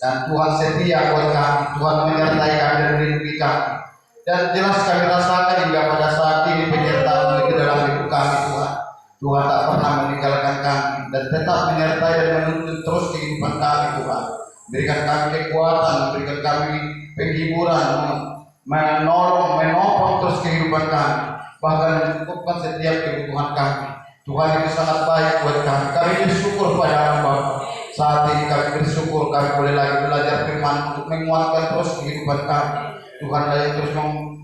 dan Tuhan setia buat kami. Tuhan menyertai kami dan melindungi kami. Dan jelas kami rasakan hingga pada saat ini penyertaan di dalam hidup kami Tuhan. Tuhan tak pernah meninggalkan kami dan tetap menyertai dan menuntun terus kehidupan kami Tuhan. Berikan kami kekuatan, berikan kami penghiburan, menopang terus kehidupan kami, bahkan mencukupkan setiap kebutuhan kami. Tuhan itu sangat baik buat kami. Kami bersyukur pada Bapa. Saat ini kami bersyukur kami boleh lagi belajar firman untuk menguatkan terus kehidupan kami. Tuhan yang terus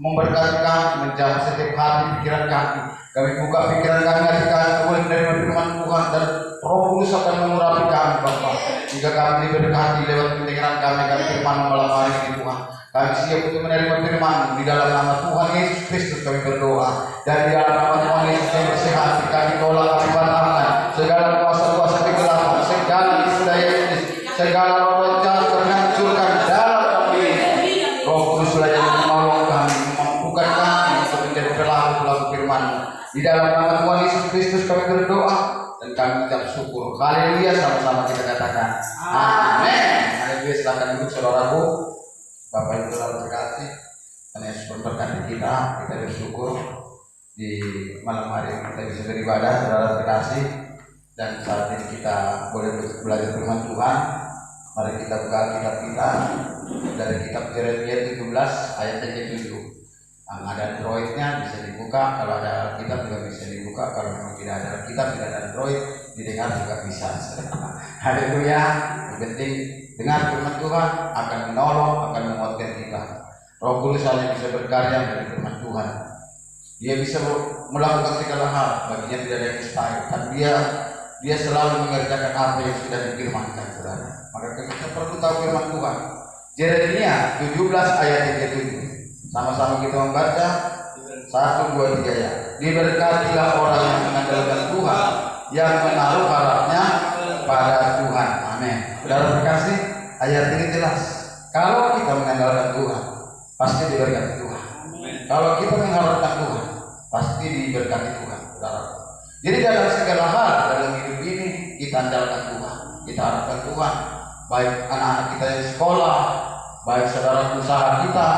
memberkati kami, menjawab setiap hati pikiran kami. Kami buka pikiran kami, hati kami boleh menerima firman Tuhan, dan Roh Kudus akan mengurapi kami Bapa. Jika kami diberkati lewat pendengaran kami firman malam hari ini Tuhan. Kami siap untuk menerima firman di dalam nama Tuhan Yesus Kristus kami berdoa. Dan di dalam nama Tuhan Yesus yang bersehat, kami tolak, kami batalkan segala kuasa-kuasa kegelapan, segala daya iblis, segala roh jahat kami hancurkan dalam nama Yesus. Roh Kudus yang menolong kami, memampukan kami untuk menjadi pelaku firman. Di dalam nama Tuhan Yesus Kristus kami berdoa dan kami ucap syukur. Haleluya, sama-sama kita katakan amin. Haleluya. Silakan duduk saudaraku. Bapak Ibu saudara terkasih, Tuhan Yesus memberkati kita bersyukur di malam hari ini kita bisa beribadah saudara terkasih, dan saat ini kita boleh belajar firman Tuhan. Mari kita buka kitab kita dari kitab Yeremia 17 ayat yang ke-7. Ada Androidnya bisa dibuka, kalau ada kitab juga bisa dibuka, kalau memang tidak ada kitab, tidak ada Android, didengar juga bisa. Haleluya. Yang penting dengar firman Tuhan akan menolong, akan menguatkan kita. Roh Kudus hanya bisa berkarya dari firman Tuhan. Dia bisa melakukan segala hal, baginya tidak ada yang mustahil. Dan dia selalu mengerjakan apa yang sudah difirmankan, saudara. Maka kita perlu tahu firman Tuhan. Yeremia 17 ayat yang ke-7. Sama-sama kita membaca 1, 2, 3 ya. Diberkatilah orang yang mengandalkan Tuhan, yang menaruh harapnya pada Tuhan. Amin. Saudara terkasih, ayat ini jelas. Kalau kita mengandalkan Tuhan, pasti diberkati Tuhan. Kalau kita mengharapkan Tuhan, pasti diberkati Tuhan, saudara. Jadi dalam segala hal dalam hidup ini kita andalkan Tuhan, kita harapkan Tuhan. Baik anak-anak kita yang sekolah, baik saudara usaha kita,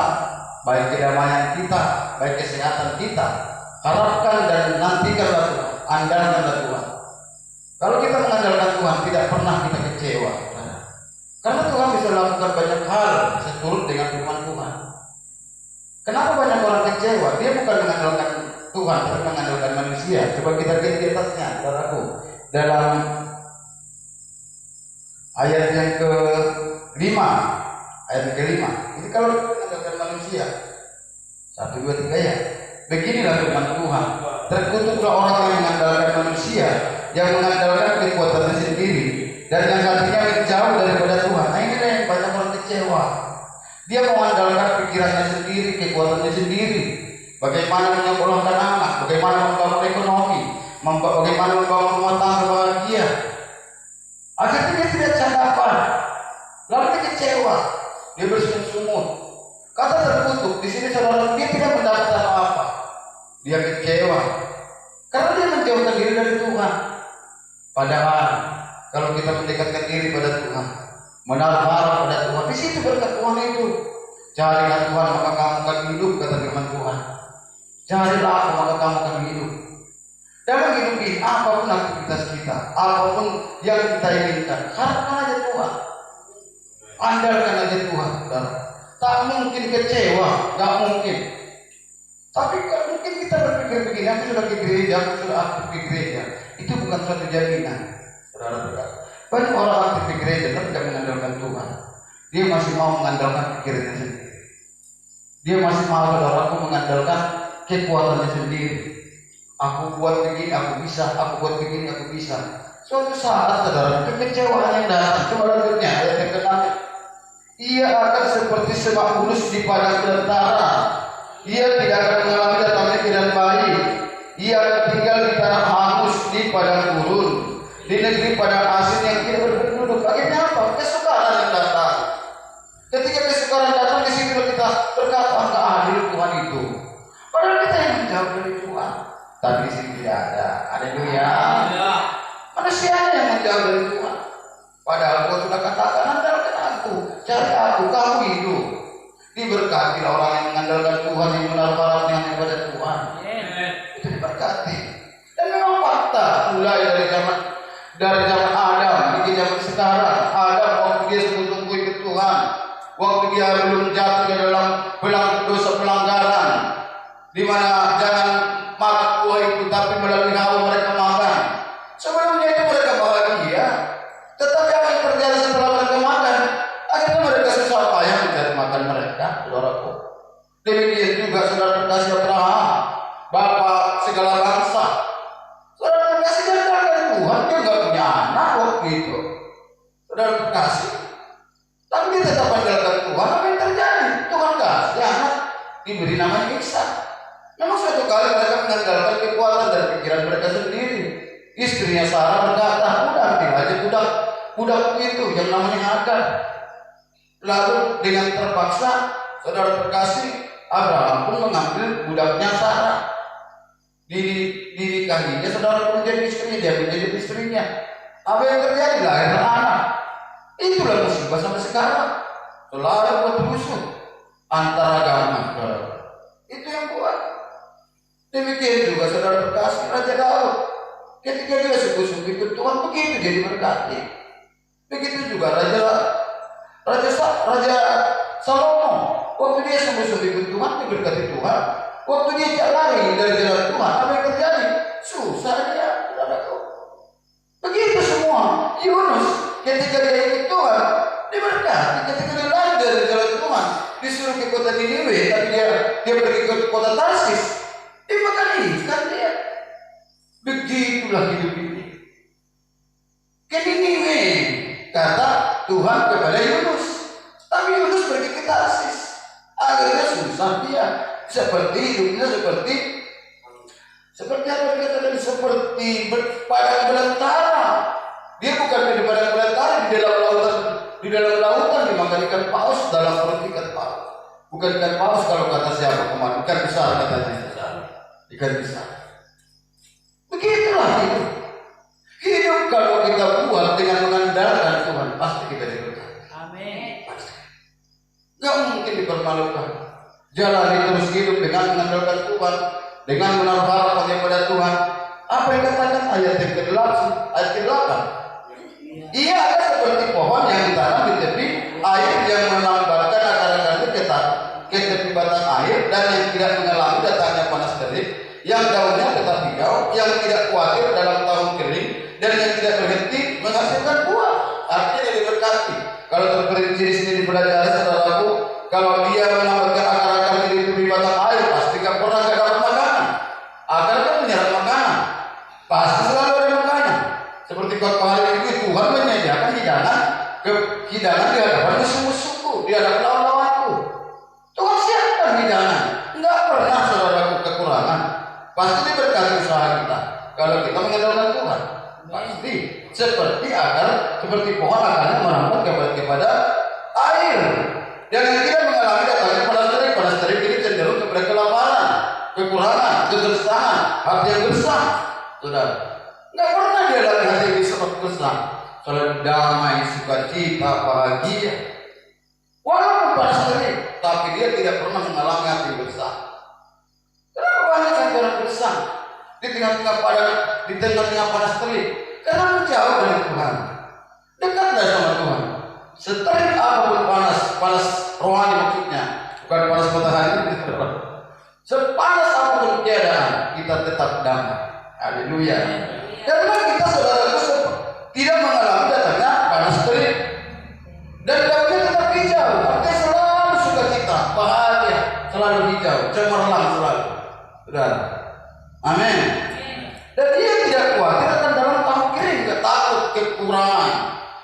baik kedamaian kita, baik kesehatan kita, harapkan dan nantikanlah Tuhan, andalkanlah Tuhan. Kalau kita mengandalkan Tuhan, tidak pernah kita kecewa, karena Tuhan bisa melakukan banyak hal seturut dengan firman Tuhan. Kenapa banyak orang kecewa? Dia bukan mengandalkan Tuhan, tapi mengandalkan manusia. Coba kita lihat di atasnya, saudaraku, dalam ayat yang ke-5. Ayat yang ke-5. Ini kalau mengandalkan manusia. 1, 2, 3 ya. Beginilah firman Tuhan. Terkutuklah orang yang mengandalkan manusia, yang mengandalkan kekuatannya sendiri, dan yang hatinya jauh daripada Tuhan. Nah, ini yang banyak orang kecewa. Dia mengandalkan pikirannya sendiri, kekuatannya sendiri. Bagaimana menyekolahkan anak, bagaimana membangun ekonomi, bagaimana membangun rumah tangga bahagia. Akhirnya dia tidak sanggup. Lalu dia kecewa, dia bersungut-sungut. Kata terkutuk di sini saudara, dia tidak mendapatkan apa-apa. Dia kecewa karena dia menjauhkan diri dari Tuhan. Padahal kalau kita mendekatkan diri pada Tuhan, menaruh harap pada Tuhan, di situ berkat Tuhan itu. Carilah Tuhan maka kamu akan hidup, kata firman Tuhan. Carilah aku maka kamu akan hidup. Dalam hidup ini apapun aktivitas kita, apapun yang kita inginkan, harapkan aja Tuhan, andalkan aja Tuhan, saudara. Tak mungkin kecewa, tak mungkin. Tapi mungkin kita berpikir begini, aku sudah ke gereja, aku sudah aktif di gereja. Itu bukan suatu jaminan, saudara-saudara. Banyak orang aktif di gereja tapi tidak mengandalkan Tuhan. Dia masih mau mengandalkan pikirannya sendiri. Dia masih mau, saudaraku, mengandalkan kekuatannya sendiri. Aku buat begini, aku bisa. Aku buat begini, aku bisa. Suatu saat, saudara, kekecewaan yang datang. Coba lanjutnya, ayat yang ke-6. Ia akan seperti semak bulus di padang belantara. Ia tidak akan mengalami datangnya keadaan baik. Ia akan tinggal di tanah hangus, di padang gurun, di negeri padang asin yang tidak berpenduduk. Akhirnya apa? Kesukaran yang datang. Ketika kesukaran datang, di situ kita berkata, enggak adil Tuhan itu. Padahal kita yang menjauh dari Tuhan. Tapi di sini tidak ada. Haleluya. Manusia yang menjauh dari Tuhan. Padahal Tuhan sudah katakan, andalkan aku. Diberkati orang yang mengandalkan Tuhan, yang menaruh harapnya kepada Tuhan. Itu diberkati. Dan memang fakta, mulai dari zaman Adam hingga zaman sekarang. Adam waktu dia sungguh-sungguh ikut Tuhan, waktu dia belum jatuh ke dalam dosa pelanggaran, di mana jangan makan buah itu, tapi melalui Hawa mereka makan. Sebelumnya itu mereka bahagia, tetapi apa yang terjadi setelah mereka makan? Akhirnya mereka susah payah mencari makan mereka, saudaraku. Demikian juga saudara terkasih Abraham, Bapak segala bangsa. Saudara terkasih dari Tuhan, dia nggak punya anak waktu itu. Saudara terkasih, tapi dia tetap andalkan Tuhan. Apa yang terjadi? Tuhan kasih anak, diberi nama Ishak. Memang suatu kali mereka mengandalkan kekuatan dan pikiran mereka sendiri. Istrinya Sarah berkata, udah ambil aja budak itu yang namanya Hagar. Lalu dengan terpaksa, saudara terkasih, Abraham pun mengambil budaknya Sarah. Dinikahinya, saudara pun menjadi istrinya, dia menjadi istrinya. Apa yang terjadi? Lahirlah anak. Itulah musibah sampai sekarang. Selalu bermusuh antara agama, saudara. Itu yang buat. Demikian juga saudara terkasih Raja Daud. Ketika dia sungguh-sungguh ikut Tuhan, begitu dia diberkati. Begitu juga Raja Salomo. Waktu dia sungguh-sungguh ikut Tuhan, diberkati Tuhan. Waktu dia lari dari jalan Tuhan, apa yang terjadi? Susah dia, saudaraku. Begitu semua. Yunus, ketika dia ikut Tuhan, diberkati. Ketika dia lari dari jalan Tuhan, disuruh ke kota Niniwe, tapi dia pergi ke kota Tarsis. Dimakan ikan dia. Begitulah hidup ini. Ke Niniwe, kata Tuhan kepada Yunus. Tapi Yunus pergi ke Tarsis. Akhirnya susah dia. Seperti hidupnya seperti apa dikatakan, seperti padang belantara. Dia bukan di padang belantara, di dalam lautan dimakan ikan paus, dalam perut ikan paus. Bukan ikan paus kalau kata siapa kemarin, ikan besar katanya. Ikan besar. Begitulah hidup. Hidup kalau kita buat dengan mengandalkan Tuhan, pasti kita diberkati. Amin. Gak mungkin dipermalukan. Jalani terus hidup dengan mengandalkan Tuhan, dengan menaruh harapan kepada Tuhan. Apa yang katakan ayat yang ke-8? Ayat ke-8. Ia ada seperti pohon yang ditanam di tepi air, yang melambatkan akar-akarnya ke tepi batang air, dan yang tidak mengalami datangnya panas terik, yang daunnya tetap hijau, yang tidak khawatir dalam tahun kering, dan yang tidak berhenti menghasilkan buah. Artinya dia diberkati. Kalau terperinci di sini dipelajari, saudaraku, kalau dia melambatkan akar-akarnya di tepi batang air, pasti gak pernah gak dapat makanan. Akar kan menyerap makanan, pasti selalu ada makanan. Seperti khotbah hari ini, Tuhan menyediakan hidangan di hadapan musuh-musuhku, di hadapan lawan-lawanku. Tuhan siapkan hidangan, nggak pernah saudaraku kekurangan. Pasti diberkati usaha kita kalau kita mengandalkan Tuhan. Pasti seperti seperti pohon akarnya merambat kepada air. Dan yang tidak mengalami datangnya panas terik ini cenderung kepada kelaparan, kekurangan, kegersangan, hati yang gersang. Saudara, nggak pernah dia dalam hati ini seperti gersang. Selalu damai, sukacita, bahagia. Walaupun panas terik, tapi dia tidak pernah mengalami hati gersang. Kenapa banyak orang gersang di tengah-tengah panas terik? Karena menjauh dari Tuhan, dekatlah sama Tuhan. Seterik apapun panas rohani maksudnya, bukan panas matahari. Sepanas apapun keadaan, kita tetap damai. Haleluya. Karena kita saudaraku tidak mengalami datangnya panas terik, dan daunnya tetap hijau. Artinya selalu sukacita, bahagia, selalu hijau, cemerlang selalu. Saudara, amin. Dan dia tidak khawatir akan dalam tahun kering, nggak takut kekurangan,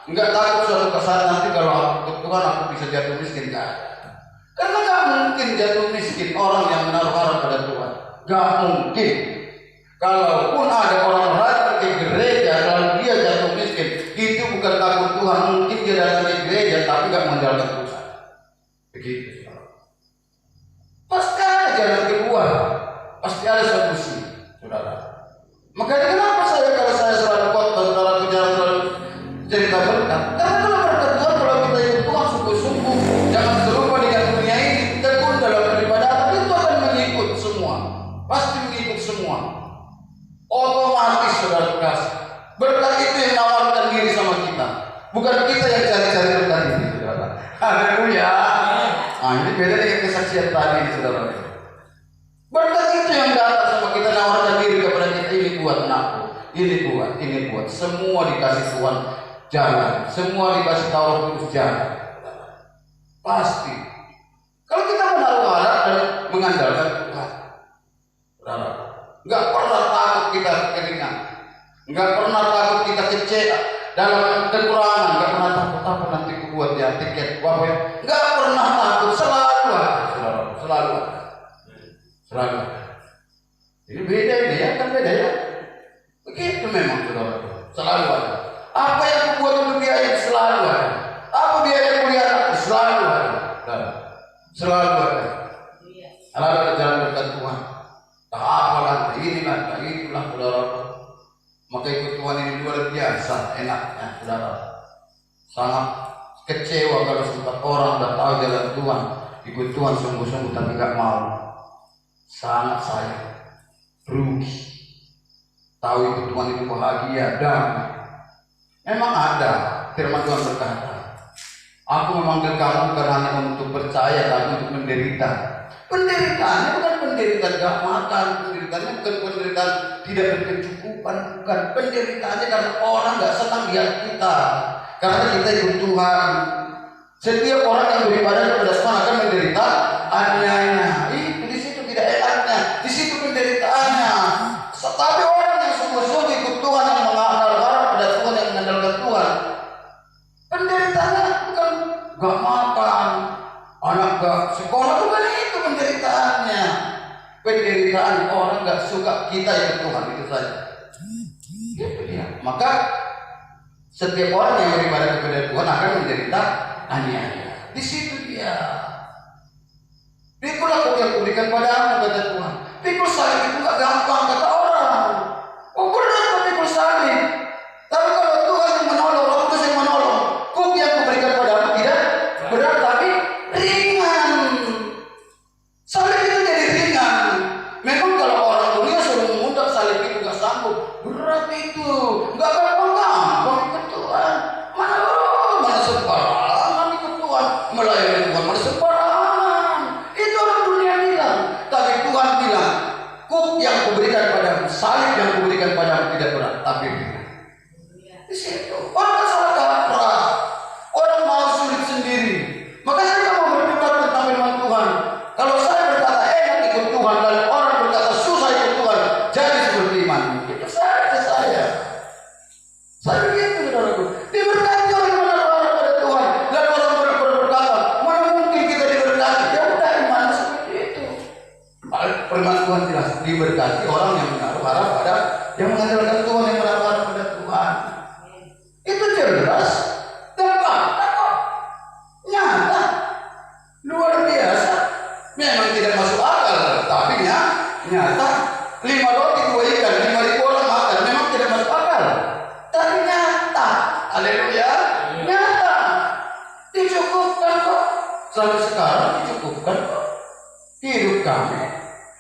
nggak takut suatu saat nanti kalau aku Tuhan aku bisa jatuh miskin, nggak ada. Karena nggak mungkin jatuh miskin orang yang menaruh harap pada Tuhan, nggak mungkin. Kalaupun ada orang rajin ke gereja lalu dia jatuh miskin, itu bukan takut Tuhan. Mungkin dia datang ke gereja tapi nggak mengandalkan Tuhan. Begitu. Pasti ada jalan keluar, pasti ada solusi, saudara. Makanya kenapa kalau saya selalu khotbah, saudara, jangan selalu cerita berkat. Karena kalau berkat Tuhan, kalau kita ikut Tuhan sungguh-sungguh, jangan serupa dengan dunia ini. Berkat itu yang menawarkan diri sama kita, bukan kita yang cari-cari berkat ini, saudara. Haleluya. Nah, ini beda dengan kesaksian tadi, saudara. Berkat itu yang datang sama kita, nawarkan diri kepada kita, ini buat aku, ini buat. Semua dikasih Tuhan jalan, semua dikasih tahu terus jalan. Pasti. Kalau kita menaruh harap dan mengandalkan Tuhan, saudara, nggak pernah takut kita keringat, nggak pernah takut kita kecewa dalam kekurangan, nggak pernah takut apa nanti kubuat ya tiket apa ya, nggak pernah takut, selalu ada, saudara, selalu ada. Selalu. Ini beda ini ya, kan beda ya. Begitu memang, saudara. Selalu ada. Apa yang membuat untuk biaya selalu ada. Apa biaya kuliah selalu ada. Selalu ada. Selalu ada jalan berkat Tuhan. Tak apa nanti ini nanti itulah, saudara. Maka ikut Tuhan ini luar biasa enaknya, saudara. Sangat kecewa kalau sempat orang dah tahu jalan Tuhan, ikut Tuhan sungguh-sungguh tapi nggak mau. Sangat sayang, rugi. Tahu itu Tuhan itu bahagia dan memang ada firman Tuhan berkata, aku memanggil kamu bukan hanya untuk percaya tapi untuk menderita. Penderitaannya bukan penderitaan gak makan, penderitaannya bukan penderitaan tidak berkecukupan, bukan penderitaannya karena orang gak senang lihat kita, karena kita ikut Tuhan. Setiap orang yang beribadah kepada Tuhan akan menderita aniaya. Di situ tidak enaknya, di situ penderitaannya. Tetapi orang yang sungguh-sungguh ikut Tuhan, yang mengharap pada Tuhan, yang mengandalkan Tuhan, penderitaannya bukan gak makan, anak gak sekolah, bukan itu penderitaannya. Penderitaan orang gak suka kita ikut Tuhan, itu saja. Gitu dia. Maka setiap orang yang beribadah kepada Tuhan akan menderita aniaya. Di situ dia. Pikul aku yang kuberikan padamu, kata Tuhan. Pikul salib itu gak gampang, kata orang. Oh berat kok pikul salib. Tapi kalau Tuhan yang menolong, Roh Kudus yang menolong, kuk yang kuberikan padamu tidak berat tapi ringan. Salib itu jadi ringan. Memang kalau orang dunia suruh memudak salib itu gak sanggup. Berat itu, gak gampang ikut Tuhan. Mana sembarangan ikut Tuhan, melayani Tuhan mana sembarangan. Itu orang dunia bilang. Tapi Tuhan bilang, kuk yang kuberikan padamu, salib yang kuberikan padamu tidak berat tapi ringan. Di situ orang salah kaprah, orang mau sulit sendiri. Maka saya mau berdebat tentang firman Tuhan. Kalau saya berkata enak ikut Tuhan, lalu orang berkata susah ikut Tuhan, jadi seperti iman. Itu saja saya. Saya begitu, saudaraku. Diberkati oleh orang pada Tuhan. Lalu orang berkata, mana mungkin kita diberkati? Ya udah, iman seperti itu. Firman Tuhan jelas, diberkati orang yang menaruh harap pada, yang mengandalkan Tuhan, yang menaruh harap pada Tuhan. Itu jelas dan fakta kok, nyata, luar biasa. Memang tidak masuk akal, tapi nyata. 5 roti 2 ikan, 5.000 orang makan, memang tidak masuk akal, tapi nyata. Haleluya, nyata. Dicukupkan kok, sampai sekarang dicukupkan kok. Hidup kami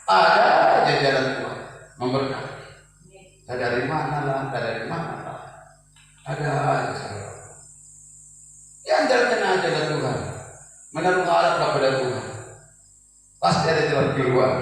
ada aja jalan Tuhan memberkati. Dari mana lah, dari mana lah, ada aja saudara. Ya andalkan aja Tuhan, menaruh harap kepada Tuhan, pasti ada jalan keluar.